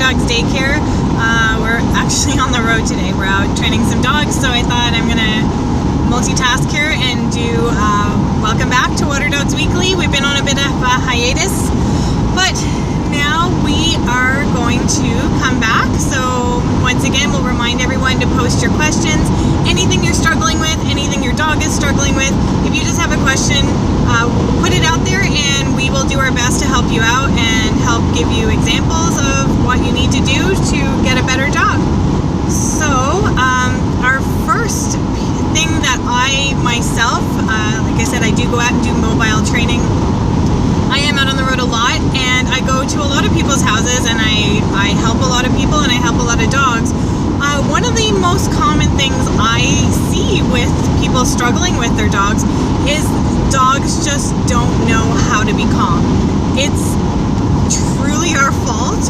Dogs Daycare. We're actually on the road today. We're out training some dogs, so I thought I'm gonna multitask here and do welcome back to Water Dogs Weekly. We've been on a bit of a hiatus, but now we are going to come back. So once again, we'll remind everyone to post your questions, anything you're struggling with, anything your dog is struggling with. If you just have a question, put it out there and we will do our best to help you out and help give you examples of what you need to do to get a better dog. So our first thing that I myself, like I said, I do go out and do mobile training. I am out on the road a lot, and I go to a lot of people's houses, and I help a lot of people, and I help a lot of dogs. One of the most common things I see with people struggling with their dogs is dogs just don't know how to be calm. It's truly our fault.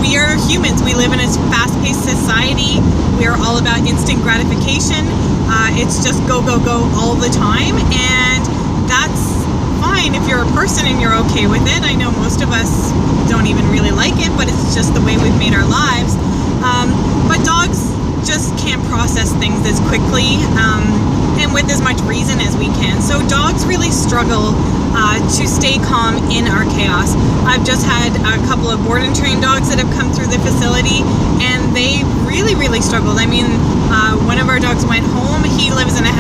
We are humans. We live in a fast-paced society. We are all about instant gratification. It's just go, go, go all the time, and that's fine if you're a person and you're okay with it. I know most of us don't even really like it, but it's just the way we've made our lives. But dogs just can't process things as quickly and with as much reason as we can. So dogs really struggle to stay calm in our chaos. I've just had a couple of board and trained dogs that have come through the facility, and they really struggled. I mean, one of our dogs went home. He lives in a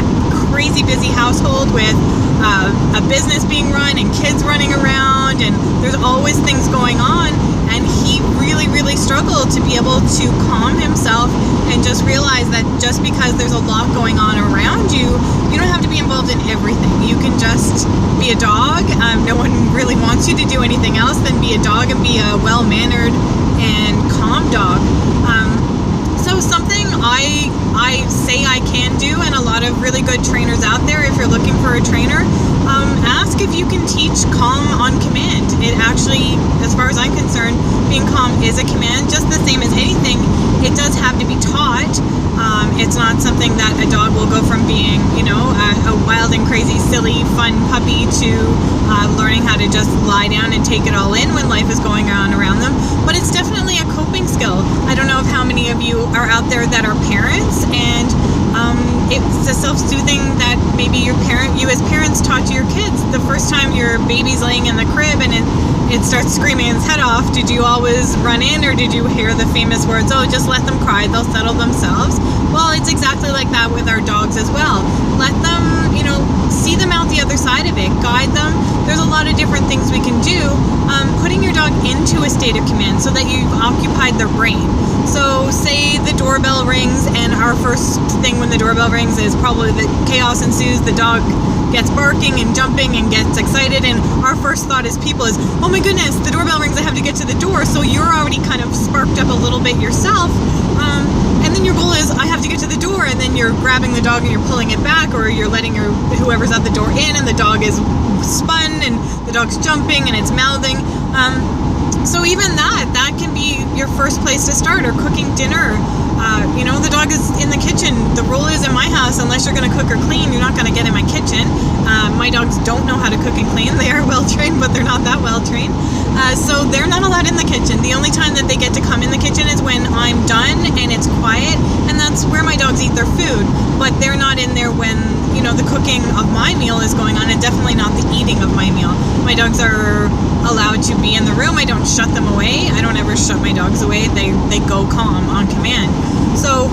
crazy busy household with a business being run and kids running around, and there's always things going on, and he really struggled to be able to calm himself and just realize that just because there's a lot going on around you, you don't have to be involved in everything. You can just be a dog. No one really wants you to do anything else than be a dog and be a well-mannered and calm dog. So something I say I can do, and a lot of really good trainers out there, if you're looking for a trainer, ask if you can teach calm on command. It actually, as far as I'm concerned, being calm is a command, just the same as anything. It does have to be taught. It's not something that a dog will go from being, a wild and crazy, silly, fun puppy to learning how to just lie down and take it all in when life is going on around them. But it's definitely a coping skill. I don't know if how many of you are out there that are parents, and it's a self-soothing that maybe you as parents taught to your kids. The first time your baby's laying in the crib and it starts screaming its head off, did you always run in, or did you hear the famous words, oh, just let them cry, they'll settle themselves? Well, it's exactly like that with our dogs as well. Let them, see them out the other side of it, guide them. There's a lot of different things we can do. Putting your dog into a state of command so that you've occupied their brain. So say the doorbell rings, and our first thing when the doorbell rings is probably the chaos ensues. The dog gets barking and jumping and gets excited, and our first thought as people is, oh my goodness, the doorbell rings, I have to get to the door. So you're already kind of sparked up a little bit yourself, and then your goal is, I have to get to the door, and then you're grabbing the dog and you're pulling it back, or you're letting whoever's at the door in, and the dog is spun and the dog's jumping and it's mouthing. So even that can be your first place to start, or cooking dinner. The dog is in the kitchen. The rule is in my house, unless you're going to cook or clean, you're not going to get in my kitchen. My dogs don't know how to cook and clean. They are well trained, but they're not that well trained. So they're not allowed in the kitchen. The only time that they get to come in the kitchen is when I'm done and it's quiet, and that's where my dogs eat their food. But they're not in there when, the cooking of my meal is going on, and definitely not the eating of my meal. My dogs are allowed to be in the room. I don't shut them away. I don't ever shut my dogs away. They go calm on command. So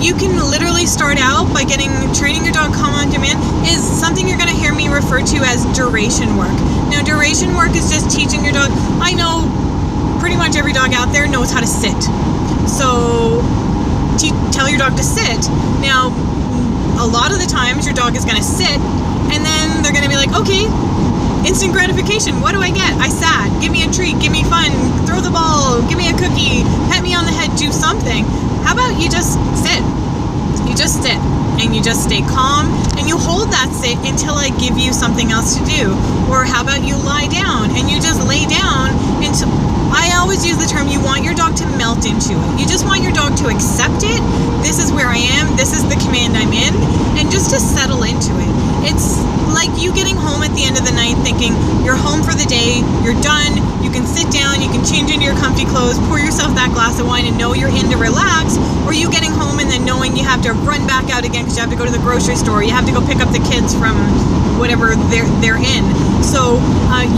you can literally start out by training your dog calm on command is something you're going to hear me refer to as duration work. Now, duration work is just teaching your dog. I know pretty much every dog out there knows how to sit. So tell your dog to sit. Now, a lot of the times your dog is going to sit, and then they're going to be like, okay, instant gratification. What do I get? I sat. Give me a treat. Give me fun. Throw the ball. Give me a cookie. Pet me on the head. Do something. How about you just sit? You just sit and you just stay calm and you hold that sit until I give you something else to do. Or how about you lie down and you just lay down until... I always use the term, you want your dog to melt into it. You just want your dog to accept it. This is where I am. This is the command I'm in. And just to settle into it. It's like you getting home at the end of the night thinking you're home for the day, you're done, you can sit down, you can change into your comfy clothes, pour yourself that glass of wine and know you're in to relax, or you getting home and then knowing you have to run back out again because you have to go to the grocery store, you have to go pick up the kids from whatever they're in. So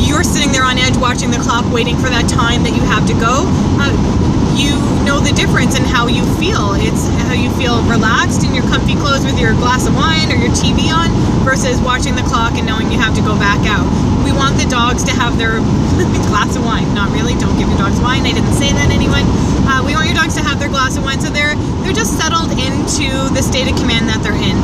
you're sitting there on edge watching the clock waiting for that time that you have to go. You know the difference in how you feel. It's how you feel relaxed in your comfy clothes with your glass of wine or your TV on versus watching the clock and knowing you have to go back out. We want the dogs to have their glass of wine. Not really, don't give your dogs wine. I didn't say that anyway. We want your dogs to have their glass of wine so they're just settled into the state of command that they're in.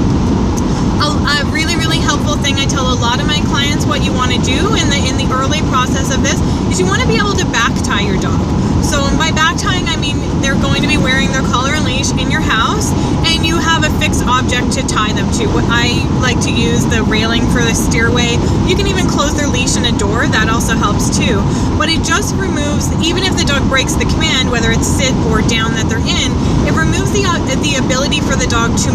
A really, really helpful thing I tell a lot of my clients what you want to do in the early process of this is you want to be able to back tie your dog. So by back tying, I mean they're going to be wearing their collar and leash in your house, and you have a fixed object to tie them to. I like to use the railing for the stairway. You can even close their leash in a door. That also helps too. But it just removes, even if the dog breaks the command, whether it's sit or down that they're in, it removes the ability for the dog to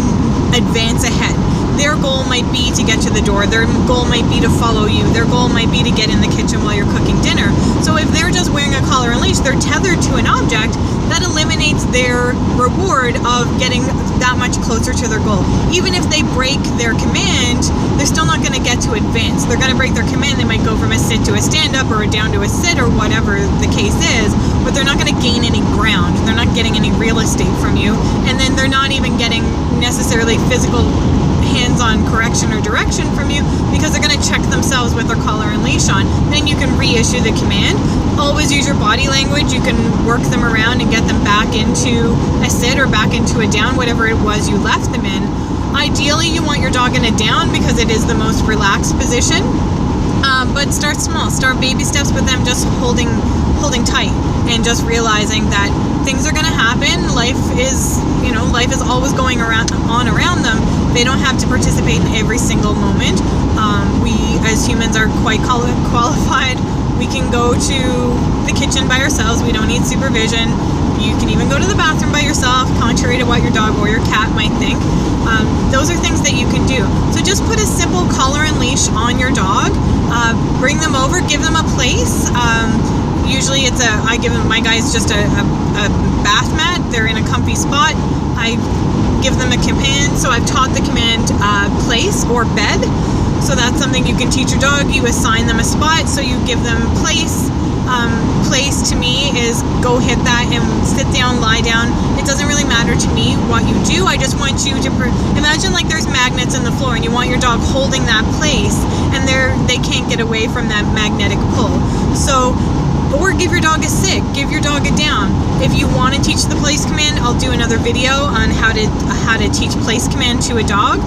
advance ahead. Their goal might be to get to the door. Their goal might be to follow you. Their goal might be to get in the kitchen while you're cooking dinner. So if they're just wearing a collar and leash, they're tethered to an object, that eliminates their reward of getting that much closer to their goal. Even if they break their command, they're still not going to get to advance. They're going to break their command. They might go from a sit to a stand-up or a down to a sit or whatever the case is, but they're not going to gain any ground. They're not getting any real estate from you, and then they're not even getting necessarily physical hands-on correction or direction from you because they're going to check themselves with their collar and leash on. Then you can reissue the command. Always use your body language. You can work them around and get them back into a sit or back into a down, whatever it was you left them in. Ideally, you want your dog in a down because it is the most relaxed position. But start small. Start baby steps with them just holding tight and just realizing that things are going to happen. Life is always going around them. They don't have to participate in every single moment. We as humans are quite qualified. We can go to the kitchen by ourselves. We don't need supervision. You can even go to the bathroom by yourself, contrary to what your dog or your cat might think. Those are things that you can do. So just put a simple collar and leash on your dog. Bring them over, give them a place. Usually I give my guys just a bath mat. They're in a comfy spot. I give them a command. So I've taught the command place or bed. So that's something you can teach your dog. You assign them a spot. So you give them place. Place to me is go hit that and sit down, lie down. It doesn't really matter to me what you do. I just want you to imagine like there's magnets in the floor and you want your dog holding that place and they can't get away from that magnetic pull. So, or give your dog a sit, give your dog a down. If you want to teach the place command, I'll do another video on how to teach place command to a dog.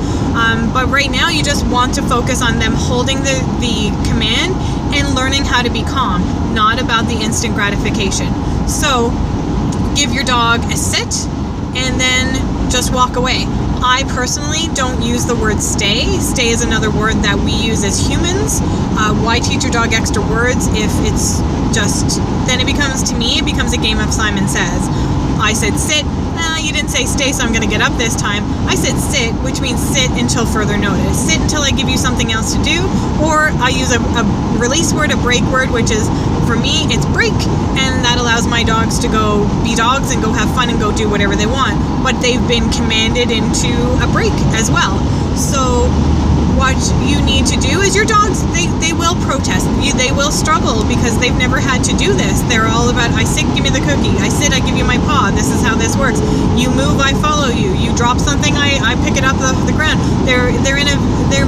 But right now you just want to focus on them holding the command and learning how to be calm, not about the instant gratification. So give your dog a sit and then just walk away. I personally don't use the word stay. Stay is another word that we use as humans. Why teach your dog extra words if it's just, then it becomes a game of Simon Says. I said sit, you didn't say stay, so I'm going to get up this time. I said sit, which means sit until further notice. Sit until I give you something else to do, or I use a release word, a break word, which is, for me, it's break, and that allows my dogs to go be dogs and go have fun and go do whatever they want. But they've been commanded into a break as well. So what you need to do is your dogs, they will protest. They will struggle because they've never had to do this. They're all about, I sit, give me the cookie. I sit, I give you my paw. This is how this works. You move, I follow you. You drop something, I pick it up off the ground. They're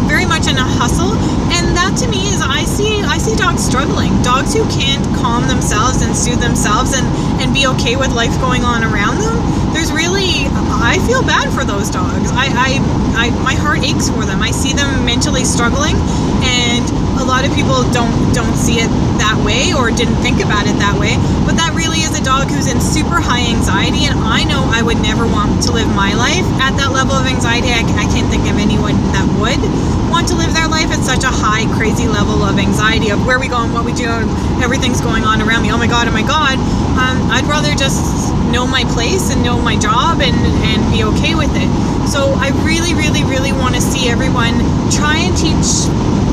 very much in a hustle. And that to me is, I see dogs struggling. Dogs who can't calm themselves and soothe themselves and be okay with life going on around them. There's really, I feel bad for those dogs. My heart aches for them. I see them mentally struggling, and a lot of people don't see it that way or didn't think about it that way. But that really is a dog who's in super high anxiety, and I know I would never want to live my life at that level of anxiety. I can't think of anyone that would want to live their life at such a high, crazy level of anxiety of where we go and what we do and everything's going on around me. Oh my God, oh my God. I'd rather just know my place and know my job and be okay with it. So I really, really, really want to see everyone try and teach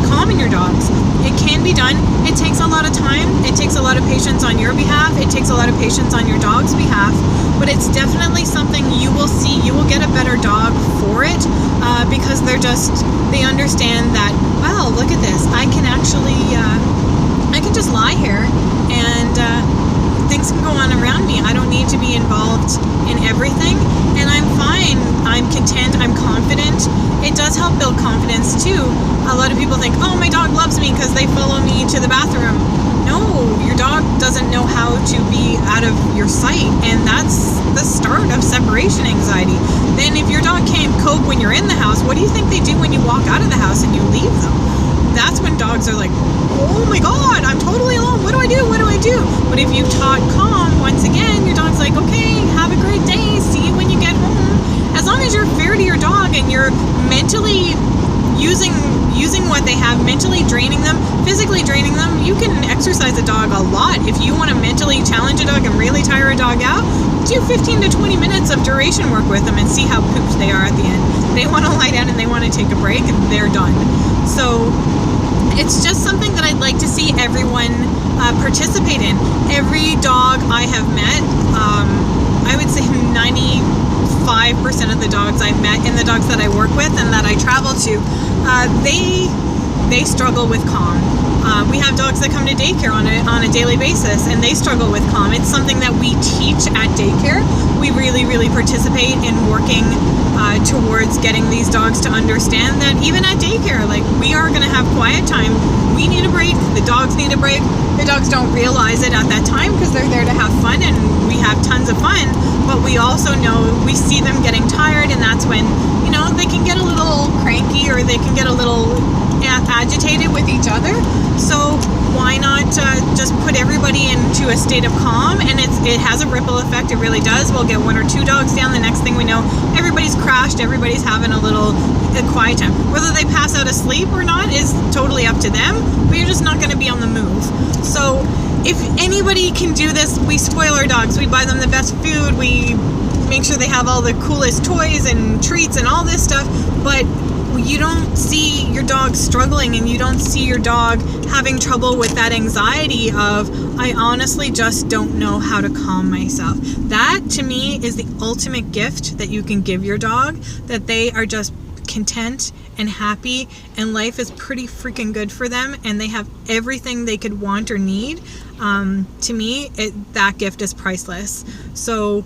calming your dogs. It can be done. It takes a lot of time. It takes a lot of patience on your behalf. It takes a lot of patience on your dog's behalf. But it's definitely something you will see. You will get a better dog for it because they understand that, wow, look at this. I can actually, I can just lie here and things can go on around me. I don't need to be involved in everything. And I'm fine. I'm content. I'm confident. It does help build confidence too. A lot of people think, oh, my dog loves me because they follow me to the bathroom. No, your dog doesn't know how to be out of your sight, and that's the start of separation anxiety. Then if your dog can't cope when you're in the house, what do you think they do when you walk out of the house and you leave them? That's when dogs are like, oh my God, I'm totally alone. What do I do? What do I do? But if you've taught calm, once again, your dog's like, okay, have a great day. See you when you get home. As long as you're fair to your dog and you're mentally using what they have, mentally draining them, physically draining them, you can exercise a dog a lot. If you want to mentally challenge a dog and really tire a dog out, do 15 to 20 minutes of duration work with them and see how pooped they are at the end. They want to lie down and they want to take a break and they're done. So it's just something that I'd like to see everyone participate in. Every dog I have met, I would say 95% of the dogs I've met and the dogs that I work with and that I travel to, they struggle with calm. We have dogs that come to daycare on a daily basis and they struggle with calm. It's something that we teach at daycare. We really, really participate in working towards getting these dogs to understand that even at daycare, like, we are going to have quiet time. We need a break. The dogs need a break. The dogs don't realize it at that time because they're there to have fun and we have tons of fun. But we also know, we see them getting tired, and that's when, you know, they can get a little cranky or they can get a little agitated with each other. So why not just put everybody into a state of calm? And it has a ripple effect. It really does. We'll get 1 or 2 dogs down. The next thing we know, everybody's crashed. Everybody's having a quiet time. Whether they pass out asleep or not is totally up to them. But you're just not going to be on the move. So if anybody can do this, we spoil our dogs. We buy them the best food. We make sure they have all the coolest toys and treats and all this stuff. But you don't see your dog struggling and you don't see your dog having trouble with that anxiety of, I honestly just don't know how to calm myself. That, to me, is the ultimate gift that you can give your dog, that they are just content and happy and life is pretty freaking good for them and they have everything they could want or need. To me, that gift is priceless. So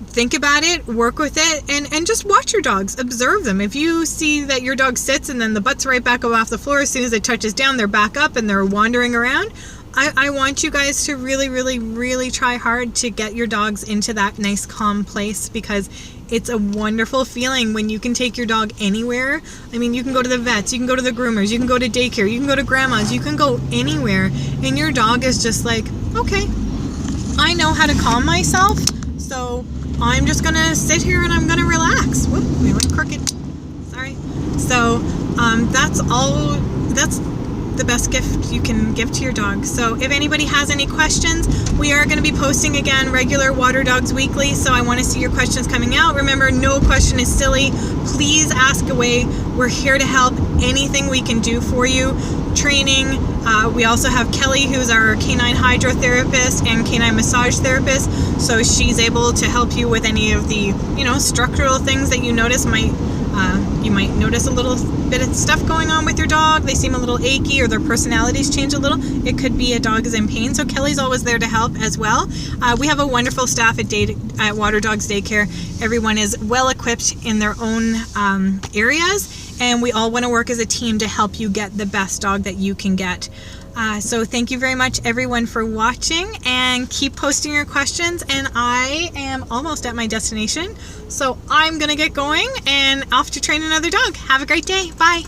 think about it, work with it, and just watch your dogs. Observe them. If you see that your dog sits and then the butt's right back up off the floor, as soon as it touches down, they're back up and they're wandering around. I want you guys to really, really, really try hard to get your dogs into that nice, calm place, because it's a wonderful feeling when you can take your dog anywhere. I mean, you can go to the vets, you can go to the groomers, you can go to daycare, you can go to grandma's, you can go anywhere, and your dog is just like, okay, I know how to calm myself, so I'm just gonna sit here and I'm gonna relax. Whoop, we went crooked. Sorry. So that's the best gift you can give to your dog. So if anybody has any questions, we are going to be posting again regular Water Dogs Weekly, so I want to see your questions coming out. Remember, no question is silly. Please ask away. We're here to help. Anything we can do for you. Training. We also have Kelly, who's our canine hydrotherapist and canine massage therapist, so she's able to help you with any of the, structural things that you notice you might notice a little bit of stuff going on with your dog. They seem a little achy or their personalities change a little. It could be a dog is in pain. So Kelly's always there to help as well. We have a wonderful staff at Water Dogs Daycare. Everyone is well equipped in their own areas, and we all want to work as a team to help you get the best dog that you can get. So thank you very much, everyone, for watching, and keep posting your questions. And I am almost at my destination, so I'm gonna get going and off to train another dog. Have a great day. Bye.